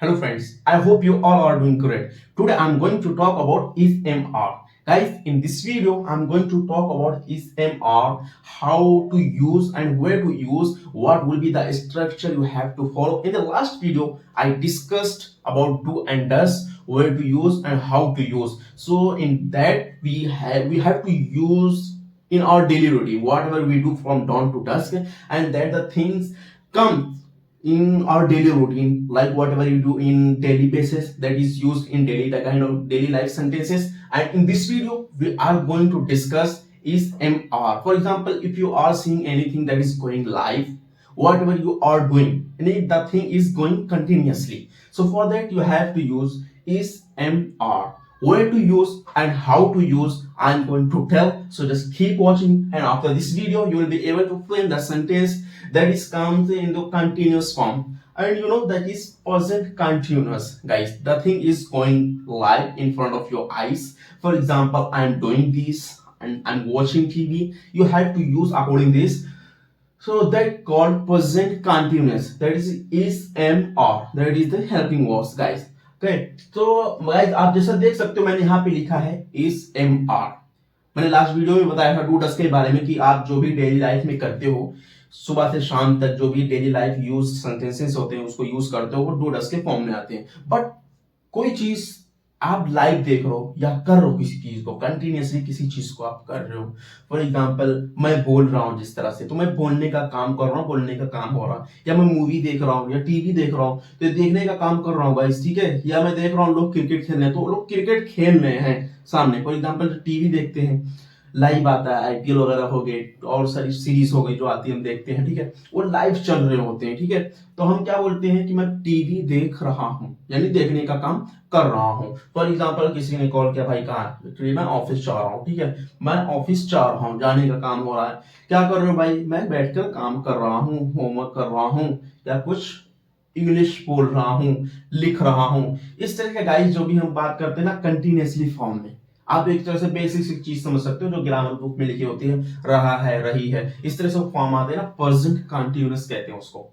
Hello friends, I hope you all are doing great. Today I'm going to talk about SMR. Guys, in this video I'm going to talk about SMR, how to use and where to use, what will be the structure you have to follow. In the last video I discussed about do and does, where to use and how to use. So in that we have to use in our daily routine whatever we do from dawn to dusk, and that the things come in our daily routine, like whatever you do in daily basis, that is used in daily, the kind of daily life sentences. And in this video we are going to discuss is MR. For example, if you are seeing anything that is going live, whatever you are doing, and that thing is going continuously, so for that you have to use is MR. Where to use and how to use, I'm going to tell. So just keep watching, and after this video you will be able to frame the sentence that is comes into continuous form. And you know that is present continuous. Guys, the thing is going live in front of your eyes. For example, I'm doing this and I'm watching TV. You have to use according this. So that called present continuous, that is MR, that is the helping verbs guys. Okay, तो guys आप जैसा देख सकते हो मैंने यहाँ पे लिखा है इस MR. मैंने लास्ट वीडियो में बताया था डू डस के बारे में कि आप जो भी डेली लाइफ में करते हो, सुबह से शाम तक जो भी डेली लाइफ यूज सेंटेंसेस होते हैं उसको यूज करते हो, वो डू डस के फॉर्म में आते हैं. बट कोई चीज आप लाइव देख रहे हो या कर रहे हो, किसी चीज को कंटिन्यूसली किसी चीज को आप कर रहे हो. फॉर एग्जांपल मैं बोल रहा हूँ जिस तरह से, तो मैं बोलने का काम कर रहा हूँ, बोलने का काम हो रहा है, या मैं मूवी देख रहा हूँ या टीवी देख रहा हूँ तो देखने का काम कर रहा हूँ गाइस, ठीक है. या मैं देख रहा हूँ लोग क्रिकेट खेल रहे हैं तो लोग क्रिकेट खेल रहे हैं सामने. फॉर एग्जाम्पल टीवी देखते हैं, लाइव आता है, आईपीएल वगैरह हो गए और सारी सीरीज हो गई जो आती है हम देखते हैं, ठीक है, वो लाइव चल रहे होते हैं, ठीक है. तो हम क्या बोलते हैं कि मैं टीवी देख रहा हूँ, यानी देखने का काम कर रहा हूँ. फॉर एग्जाम्पल किसी ने कॉल किया, भाई कहाँ, मैं ऑफिस जा रहा हूँ, ठीक है, मैं ऑफिस जा रहा हूँ, जाने का काम हो रहा है. क्या कर रहे हो भाई, मैं बैठकर काम कर रहा हूँ, होमवर्क कर रहा हूँ, या कुछ इंग्लिश बोल रहा हूँ, लिख रहा हूँ. इस तरह के गाइस जो भी हम बात करते हैं ना कंटिन्यूसली फॉर्म में, आप एक तरह से बेसिक चीज समझ सकते हो जो ग्रामर बुक में लिखी होती है, रहा है, रही है, इस तरह से फॉर्म आते हैं ना, प्रेजेंट कंटीन्यूअस कहते हैं उसको.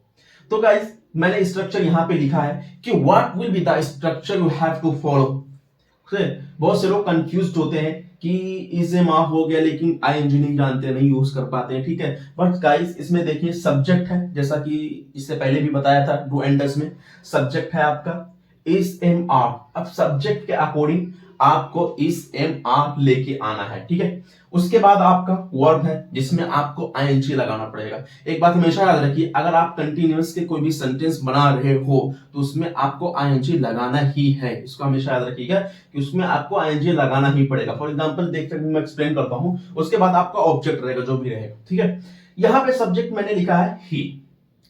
तो गाइस मैंने स्ट्रक्चर यहाँ पे लिखा है कि what will be the structure you have to follow. बहुत से लोग कंफ्यूज्ड होते हैं कि इसे माफ हो गया लेकिन आईएनजी नहीं जानते, नहीं यूज कर पाते हैं, ठीक है. बट गाइस इसमें देखिए सब्जेक्ट है, जैसा कि इससे पहले भी बताया था डू एंड डस में सब्जेक्ट है आपका इस एम आर. अब सब्जेक्ट के अकॉर्डिंग आपको इस एम आर लेके आना है, ठीक है. उसके बाद आपका वर्ब है जिसमें आपको आईएनजी लगाना पड़ेगा. एक बात हमेशा याद रखिए, अगर आप कंटिन्यूअस के कोई भी सेंटेंस बना रहे हो तो उसमें आपको आईएनजी लगाना ही है. इसको हमेशा याद रखिएगा कि उसमें आपको आईएनजी लगाना ही पड़ेगा. फॉर एग्जांपल देखते मैं एक्सप्लेन करता हूं, उसके बाद आपका ऑब्जेक्ट रहेगा जो भी रहेगा, ठीक है. यहां पे सब्जेक्ट मैंने लिखा है ही.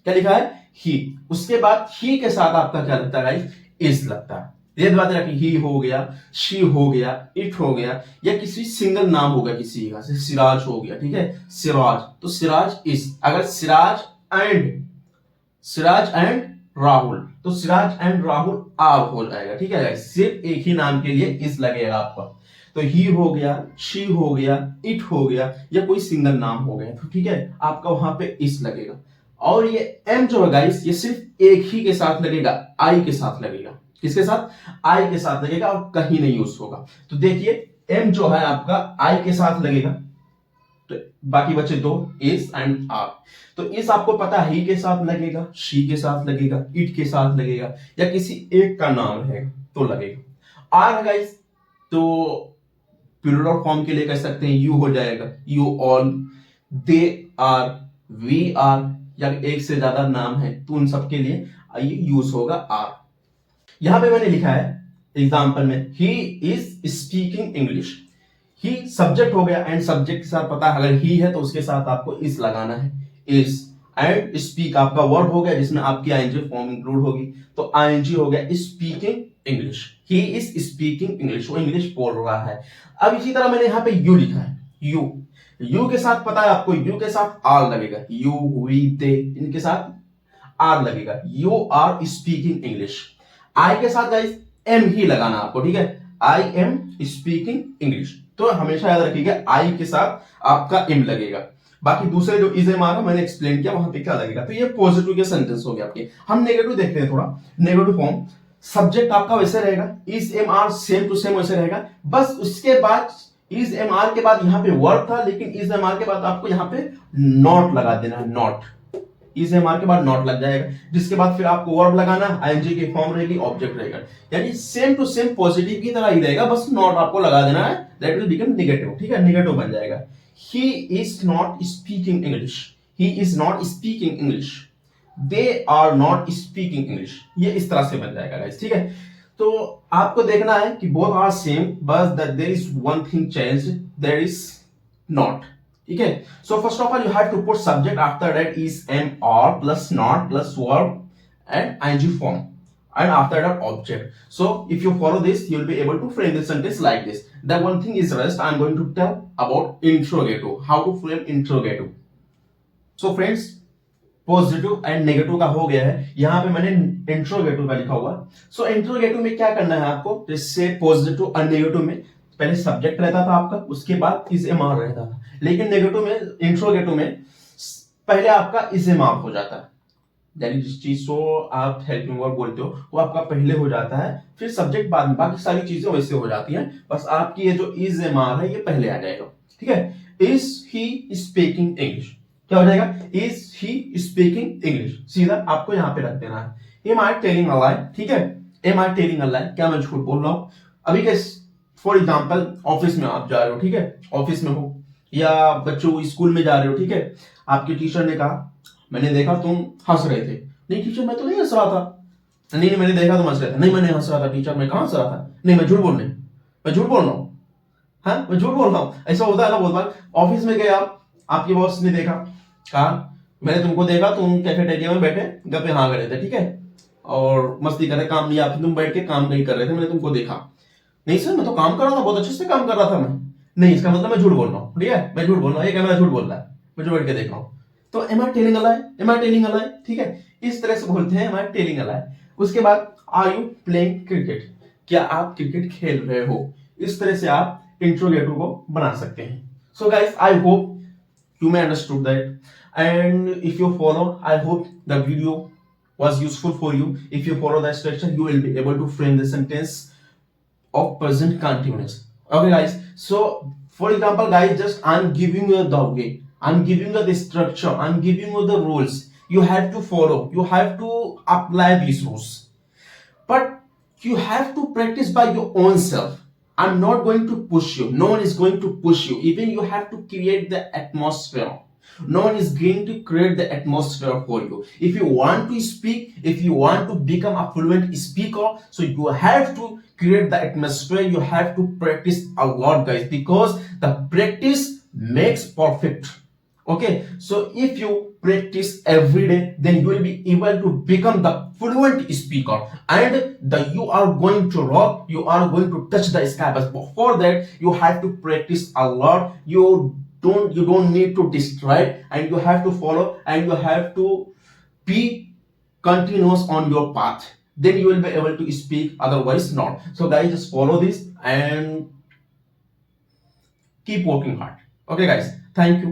क्या लिखा है, ही. उसके बाद ही के साथ आपका क्या लगता है गाइस, इज लगता है. ये बात है कि ही हो गया, शी हो गया, इट हो गया, या किसी सिंगल नाम हो गया किसी का, सिराज हो गया, ठीक है, सिराज, तो सिराज इज. अगर सिराज एंड राहुल, तो सिराज एंड राहुल आप हो जाएगा, ठीक है. सिर्फ एक ही नाम के लिए इस लगेगा आपका. तो ही हो गया, शी हो गया, इट हो गया, या कोई सिंगल नाम हो गया, तो ठीक है आपका वहां पे इस लगेगा. और ये एम जो है गाइस, ये सिर्फ एक ही के साथ लगेगा, आई के साथ लगेगा. किसके साथ, आई के साथ लगेगा और कहीं नहीं यूज होगा. तो देखिए एम जो है आपका आई के साथ लगेगा, तो बाकी बचे दो इस एंड आर. तो इस आपको पता है ही के साथ लगेगा, शी के साथ लगेगा, इट के साथ लगेगा, या किसी एक का नाम है तो लगेगा. आर गाइस तो प्लूरल फॉर्म के लिए कह सकते हैं यू हो जाएगा, you all, they are, we are, या एक से ज्यादा नाम है तो उन सबके लिए ये यूज होगा आर. यहां पे मैंने लिखा है एग्जाम्पल में he is speaking English. He subject हो गया, एंड सब्जेक्ट के साथ पता है अगर ही है तो उसके साथ आपको इस लगाना है, इज. एंड स्पीक आपका वर्ड हो गया जिसमें आपकी आईएनजी फॉर्म इंक्लूड होगी, तो आईएनजी हो गया speaking English. He is speaking English, वो इंग्लिश बोल रहा है. अब इसी तरह मैंने यहां पे यू लिखा है, यू. यू के साथ पता है आपको, यू के साथ आर लगेगा, यू वी दे, इनके साथ आर लगेगा, यू आर स्पीकिंग इंग्लिश. आई के साथ गाइस एम ही लगाना आपको, ठीक है, आई एम स्पीकिंग इंग्लिश. तो हमेशा याद रखिएगा आई के साथ आपका एम लगेगा. बाकी दूसरे जो इज एम आर मैंने एक्सप्लेन किया वहां पे क्या लगेगा. तो ये पॉजिटिव के सेंटेंस हो गया आपके. हम नेगेटिव देखते हैं थोड़ा, नेगेटिव फॉर्म. सब्जेक्ट आपका वैसे रहेगा, is am are same to same वैसे रहेगा, बस उसके बाद इज एम आर के बाद यहाँ पे वर्ब था, लेकिन इज एम आर के बाद आपको यहाँ पे नॉट लगा देना है, नॉट, इज एम आर के बाद नॉट लग जाएगा, जिसके बाद फिर आपको वर्ब लगाना, आईएनजी की फॉर्म रहेगी, ऑब्जेक्ट रहेगा, यानी सेम टू सेम पॉजिटिव की तरह ही रहेगा, बस नॉट आपको लगा देना है, दैट विल बिकम नेगेटिव, ठीक है, नेगेटिव बन जाएगा। He is not speaking English, he is not speaking English, they are not speaking English, ये इस तरह से बन जाएगा गाइस, ठीक है। तो आपको देखना है कि बोथ आर सेम, बस that there is one thing change, that is not, ठीक है। So first of all you have to put subject, after that is am are plus not plus verb and ing form, and after that object. So if you follow this, you will be able to frame the sentence like this. The one thing is rest, I'm going to tell about interrogative, how to frame interrogative. So friends, positive and negative का हो गया है, यहां पे मैंने interrogative का लिखा हुआ। सो इंट्रोगेटिव में क्या करना है आपको, जैसे पॉजिटिव और नेगेटिव में पहले सब्जेक्ट रहता था आपका, उसके बाद इज एम आर रहता था, लेकिन नेगेटिव में, इंट्रोगेटिव में पहले आपका इज एम आर हो जाता है, यानी जिस चीज को आप हेल्पिंग वर्ब बोलते हो वो आपका पहले हो जाता है, फिर सब्जेक्ट बाद में, बाकी सारी चीजें वैसे हो जाती हैं, बस आपकी ये जो इज एम आर है ये पहले आ जाएगा, ठीक है। इज ही स्पीकिंग इंग्लिश, क्या हो जाएगा, इज ही स्पीकिंग इंग्लिश, सीधा आपको यहां पे रख देना है। M I telling a lie, ठीक है, एम आई टेलिंग अ लाई, क्या मैं झूठ बोल रहा हूं। अभी के फॉर एग्जांपल ऑफिस में आप जा रहे हो, ठीक है, ऑफिस में हो या बच्चों स्कूल में जा रहे हो, ठीक है, आपके टीचर ने कहा मैंने देखा तुम हंस रहे थे, नहीं टीचर मैं तो नहीं हंस रहा था, नहीं मैंने देखा तुम हंस रहे थे, नहीं मैंने हंस रहा था टीचर, मैं कहां हंस रहा था, नहीं मैं झूठ बोल रहा हूं, मैं झूठ बोल रहा हूं, हाँ मैं झूठ बोल रहा हूं, ऐसा होता है ना बहुत बार। ऑफिस में गए आप, आपके बॉस ने देखा, कहा मैंने तुमको देखा तुम कैफेटेरिया में बैठे गप्पे हाँ कर रहे थे, ठीक है, और मस्ती कर रहे, काम नहीं, आप तुम बैठ के काम नहीं कर रहे थे, मैंने तुमको देखा, नहीं सर मैं तो काम कर रहा था, बहुत अच्छे से काम कर रहा था मैं, नहीं इसका मतलब मैं झूठ बोल रहा हूँ, ठीक है, मैं झूठ बोल रहा हूँ, ये कैमरा झूठ बोल रहा है, मैं जो बैठ के देख रहा हूँ, तो am I telling a lie, am I telling a lie, ठीक है, इस तरह से बोलते हैं एम आई टेलिंग अ लाई। उसके बाद आर यू प्लेइंग क्रिकेट, क्या आप क्रिकेट खेल रहे हो, इस तरह से आप इंट्रोगेटिव को बना सकते हैं। So guys I hope you may understood that, and if you follow, I hope the video was useful for you. If you follow the structure, you will be able to frame the sentence of present continuous. Okay guys, so for example guys, just I'm giving you the way, I'm giving you the structure, I'm giving you the rules, you have to follow, you have to apply these rules, but you have to practice by your own self. I'm not going to push you, no one is going to push you, even you have to create the atmosphere, no one is going to create the atmosphere for you. If you want to speak, if you want to become a fluent speaker, so you have to create the atmosphere, you have to practice a lot guys, because the practice makes perfect. Okay, so if you practice every day, then you will be able to become the fluent speaker, and you are going to rock, you are going to touch the sky. But for that you have to practice a lot, you don't need to distract, and you have to follow, and you have to be continuous on your path, then you will be able to speak, otherwise not. So guys, just follow this and keep working hard. Okay guys, thank you.